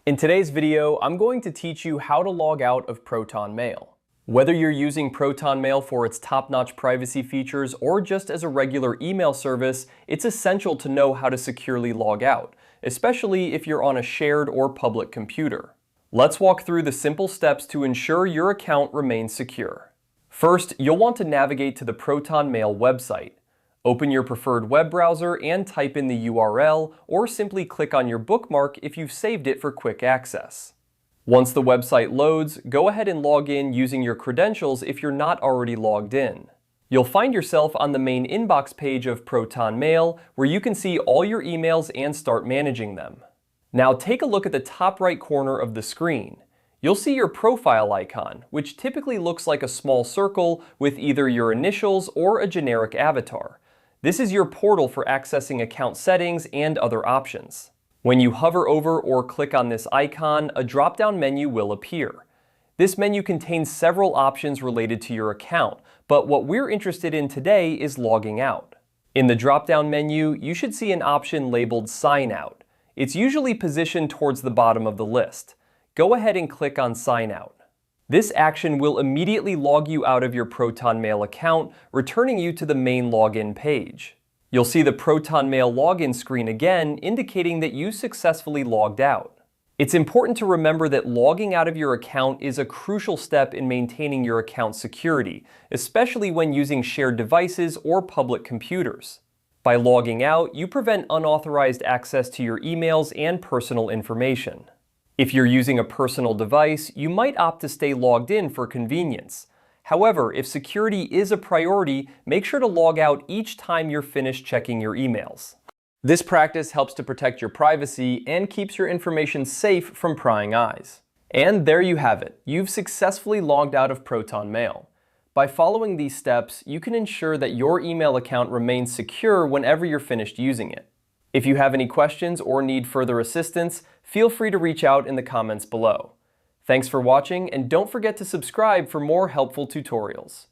In today's video, I'm going to teach you how to log out of Proton Mail. Whether you're using Proton Mail for its top-notch privacy features or just as a regular email service, it's essential to know how to securely log out, especially if you're on a shared or public computer. Let's walk through the simple steps to ensure your account remains secure. First, you'll want to navigate to the Proton Mail website. Open your preferred web browser and type in the URL, or simply click on your bookmark if you've saved it for quick access. Once the website loads, go ahead and log in using your credentials if you're not already logged in. You'll find yourself on the main inbox page of Proton Mail, where you can see all your emails and start managing them. Now take a look at the top right corner of the screen. You'll see your profile icon, which typically looks like a small circle with either your initials or a generic avatar. This is your portal for accessing account settings and other options. When you hover over or click on this icon, a drop-down menu will appear. This menu contains several options related to your account, but what we're interested in today is logging out. In the drop-down menu, you should see an option labeled Sign Out. It's usually positioned towards the bottom of the list. Go ahead and click on Sign Out. This action will immediately log you out of your Proton Mail account, returning you to the main login page. You'll see the Proton Mail login screen again, indicating that you successfully logged out. It's important to remember that logging out of your account is a crucial step in maintaining your account security, especially when using shared devices or public computers. By logging out, you prevent unauthorized access to your emails and personal information. If you're using a personal device, you might opt to stay logged in for convenience. However, if security is a priority, make sure to log out each time you're finished checking your emails. This practice helps to protect your privacy and keeps your information safe from prying eyes. And there you have it. You've successfully logged out of Proton Mail. By following these steps, you can ensure that your email account remains secure whenever you're finished using it. If you have any questions or need further assistance, feel free to reach out in the comments below. Thanks for watching, and don't forget to subscribe for more helpful tutorials.